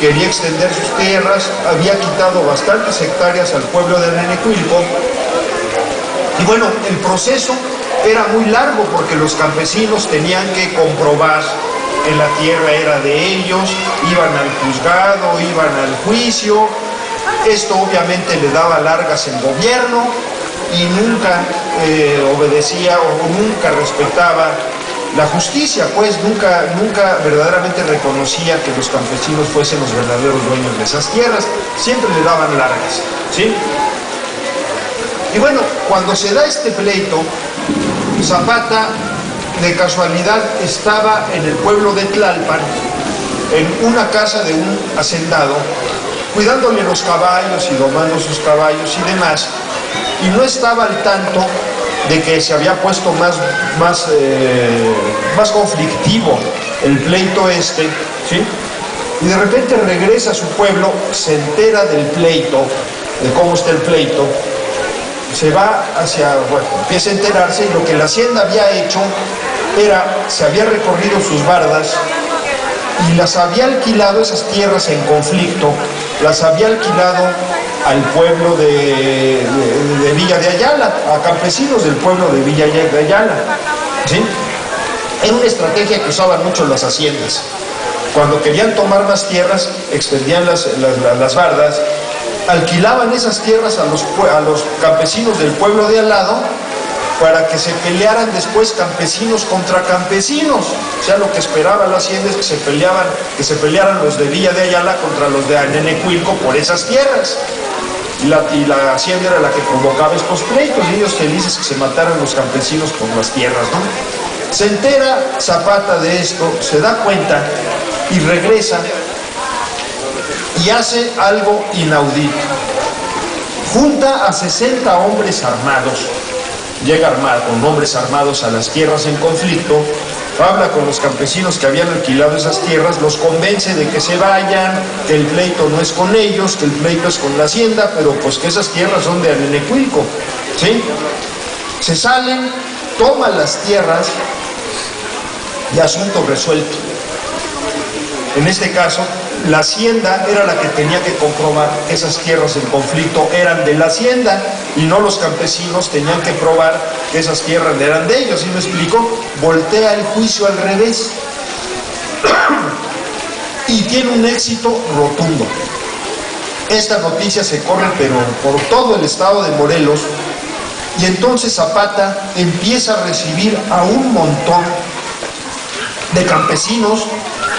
quería extender sus tierras, había quitado bastantes hectáreas al pueblo de Anenecuilco. Y bueno, el proceso era muy largo porque los campesinos tenían que comprobar que la tierra era de ellos, iban al juzgado, iban al juicio. Esto obviamente le daba largas en gobierno y nunca obedecía o nunca respetaba la justicia, pues nunca verdaderamente reconocía que los campesinos fuesen los verdaderos dueños de esas tierras, siempre le daban largas, ¿sí? Y bueno, cuando se da este pleito, Zapata de casualidad estaba en el pueblo de Tlalpan, en una casa de un hacendado, cuidándole los caballos y domando sus caballos y demás, y no estaba al tanto de que se había puesto más conflictivo el pleito este, ¿sí? Y de repente regresa a su pueblo, se entera del pleito, de cómo está el pleito, se va empieza a enterarse, y lo que la hacienda había hecho se había recorrido sus bardas y las había alquilado, esas tierras en conflicto, las había alquilado al pueblo de Villa de Ayala, a campesinos del pueblo de Villa de Ayala, ¿sí? Era una estrategia que usaban mucho las haciendas. Cuando querían tomar más tierras, extendían las bardas, alquilaban esas tierras a los campesinos del pueblo de al lado para que se pelearan después campesinos contra campesinos. O sea, lo que esperaba la hacienda es que se pelearan los de Villa de Ayala contra los de Anenecuilco por esas tierras. Y la hacienda era la que provocaba estos pleitos, y ellos felices que se mataran los campesinos por las tierras, ¿no? Se entera Zapata de esto, se da cuenta y regresa y hace algo inaudito. Junta a 60 hombres armados, llega armado con hombres armados a las tierras en conflicto, habla con los campesinos que habían alquilado esas tierras, los convence de que se vayan, que el pleito no es con ellos, que el pleito es con la hacienda, pero pues que esas tierras son de Anenecuilco, ¿sí? Se salen, toman las tierras y asunto resuelto. En este caso, la hacienda era la que tenía que comprobar que esas tierras en conflicto eran de la hacienda y no los campesinos tenían que probar que esas tierras eran de ellos. ¿Sí me explico? Voltea el juicio al revés y tiene un éxito rotundo. Esta noticia se corre pero por todo el estado de Morelos, y entonces Zapata empieza a recibir a un montón de campesinos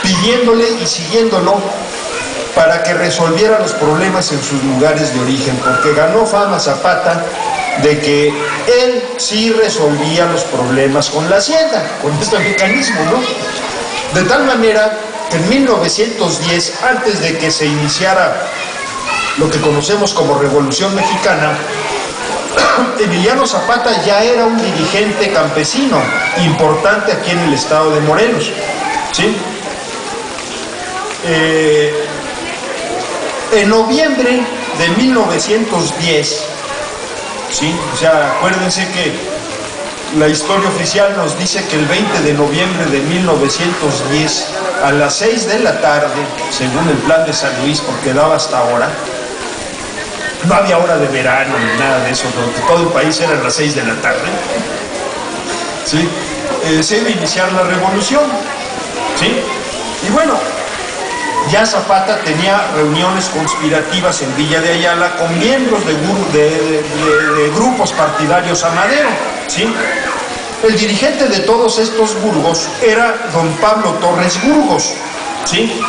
pidiéndole y siguiéndolo para que resolviera los problemas en sus lugares de origen, porque ganó fama Zapata de que él sí resolvía los problemas con la hacienda, con este mecanismo, ¿no? De tal manera que en 1910, antes de que se iniciara lo que conocemos como Revolución Mexicana, Emiliano Zapata ya era un dirigente campesino importante aquí en el estado de Morelos, ¿sí? En noviembre de 1910, ¿sí? O sea, acuérdense que la historia oficial nos dice que el 20 de noviembre de 1910, a las 6 de la tarde, según el plan de San Luis, porque daba hasta ahora, no había hora de verano ni nada de eso, todo el país era a las 6 de la tarde, ¿sí? Se iba a iniciar la revolución, ¿sí? Y bueno, ya Zapata tenía reuniones conspirativas en Villa de Ayala con miembros de grupos partidarios a Madero, ¿sí? El dirigente de todos estos burgos era don Pablo Torres Burgos, ¿sí?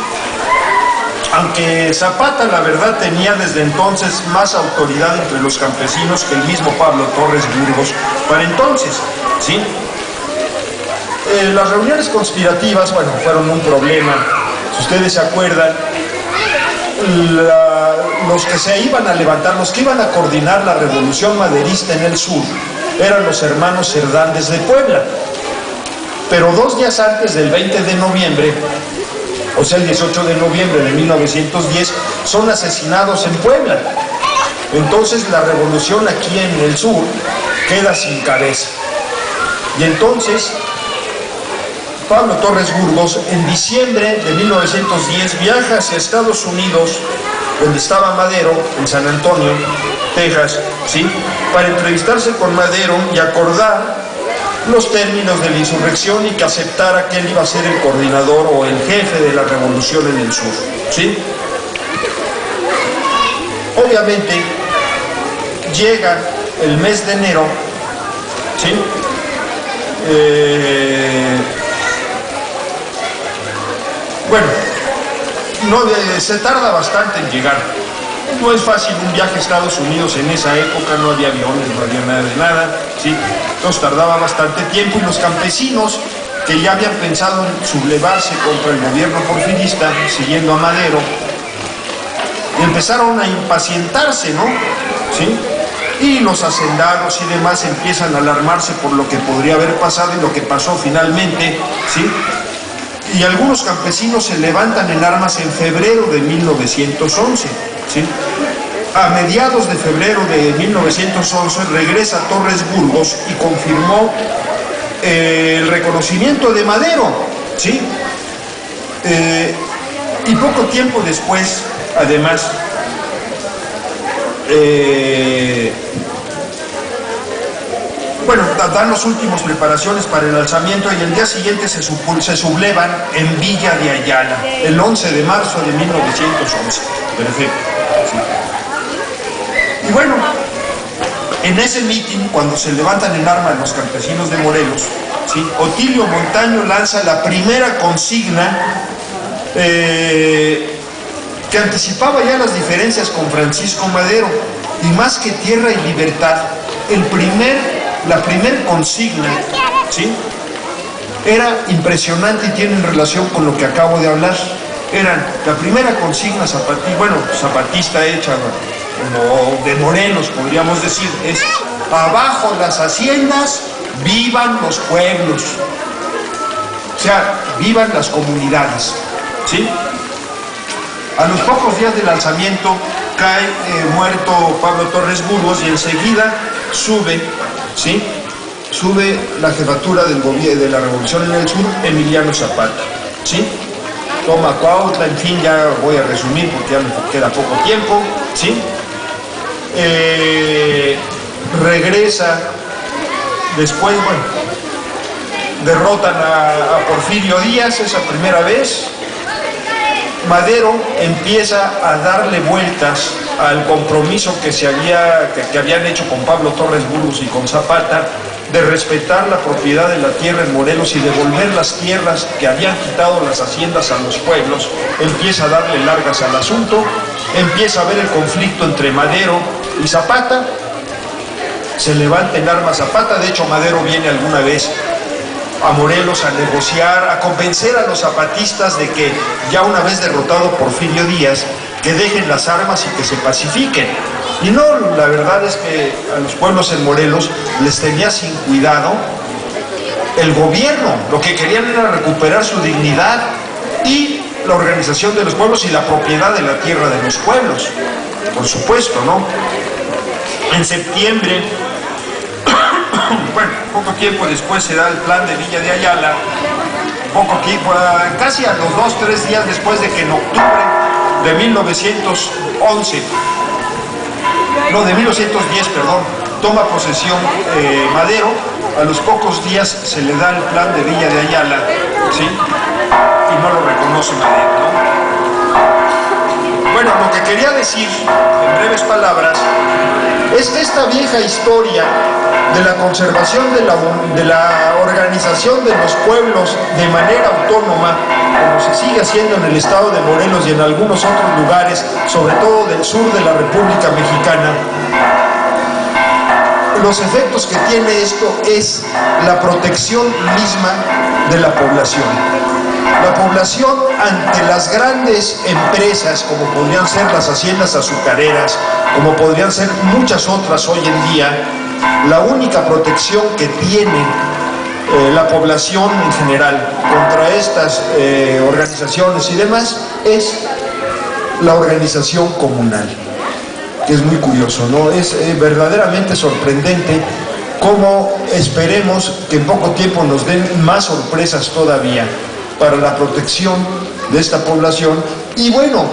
Aunque Zapata, la verdad, tenía desde entonces más autoridad entre los campesinos que el mismo Pablo Torres Burgos para entonces, ¿sí? Las reuniones conspirativas, bueno, fueron un problema. Si ustedes se acuerdan, los que se iban a levantar, los que iban a coordinar la revolución maderista en el sur, eran los hermanos Hernández de Puebla. Pero 2 días antes del 20 de noviembre, o sea, el 18 de noviembre de 1910, son asesinados en Puebla. Entonces la revolución aquí en el sur queda sin cabeza. Y entonces Pablo Torres Burgos, en diciembre de 1910 viaja hacia Estados Unidos, donde estaba Madero, en San Antonio, Texas, ¿sí?, para entrevistarse con Madero y acordar los términos de la insurrección y que aceptara que él iba a ser el coordinador o el jefe de la revolución en el sur, ¿sí? Obviamente, llega el mes de enero, ¿sí? Bueno, se tarda bastante en llegar. No es fácil un viaje a Estados Unidos en esa época, no había aviones, no había nada de nada, ¿sí? Entonces tardaba bastante tiempo y los campesinos que ya habían pensado en sublevarse contra el gobierno porfirista, siguiendo a Madero, empezaron a impacientarse, ¿no? ¿Sí? Y los hacendados y demás empiezan a alarmarse por lo que podría haber pasado y lo que pasó finalmente, ¿sí? Y algunos campesinos se levantan en armas en febrero de 1911, ¿sí? A mediados de febrero de 1911 regresa Torres Burgos y confirmó el reconocimiento de Madero, ¿sí? Y poco tiempo después, además, bueno, dan las últimas preparaciones para el alzamiento y el día siguiente se sublevan en Villa de Ayala, el 11 de marzo de 1911. Perfecto. Sí. Y bueno, en ese mitin, cuando se levantan en armas los campesinos de Morelos, ¿sí?, Otilio Montaño lanza la primera consigna que anticipaba ya las diferencias con Francisco Madero, y más que tierra y libertad, la primer consigna, ¿sí?, era impresionante y tiene relación con lo que acabo de hablar. La primera consigna zapatista hecha, como de Morelos, podríamos decir, es: abajo las haciendas, vivan los pueblos. O sea, vivan las comunidades, ¿sí? A los pocos días del alzamiento cae muerto Pablo Torres Burgos y enseguida sube, ¿sí?, sube la jefatura del gobierno de la revolución en el sur Emiliano Zapata, ¿sí? Toma Cuautla, en fin, ya voy a resumir porque ya me queda poco tiempo, ¿sí? Regresa después, bueno, derrotan a Porfirio Díaz esa primera vez. Madero empieza a darle vueltas al compromiso que habían hecho con Pablo Torres Burgos y con Zapata, de respetar la propiedad de la tierra en Morelos y devolver las tierras que habían quitado las haciendas a los pueblos. Empieza a darle largas al asunto, empieza a ver el conflicto entre Madero y Zapata, se levanta en armas Zapata. De hecho, Madero viene alguna vez a Morelos a negociar, a convencer a los zapatistas de que ya una vez derrotado Porfirio Díaz, que dejen las armas y que se pacifiquen. Y no, la verdad es que a los pueblos en Morelos les tenía sin cuidado el gobierno. Lo que querían era recuperar su dignidad y la organización de los pueblos y la propiedad de la tierra de los pueblos, por supuesto, ¿no? En septiembre, bueno, poco tiempo después se da el plan de Villa de Ayala, casi a los 2-3 días después de que en octubre de 1911, no, de 1910, perdón, toma posesión Madero. A los pocos días se le da el plan de Villa de Ayala, ¿sí?, y no lo reconoce Madero, ¿no? Bueno, lo que quería decir, en breves palabras, es que esta vieja historia de la conservación de la organización de los pueblos de manera autónoma, como se sigue haciendo en el estado de Morelos y en algunos otros lugares, sobre todo del sur de la República Mexicana, los efectos que tiene esto es la protección misma de la población. La población ante las grandes empresas, como podrían ser las haciendas azucareras, como podrían ser muchas otras hoy en día, la única protección que tiene la población en general contra estas organizaciones y demás es la organización comunal, que es muy curioso, ¿no? Es verdaderamente sorprendente como esperemos que en poco tiempo nos den más sorpresas todavía para la protección de esta población. Y bueno,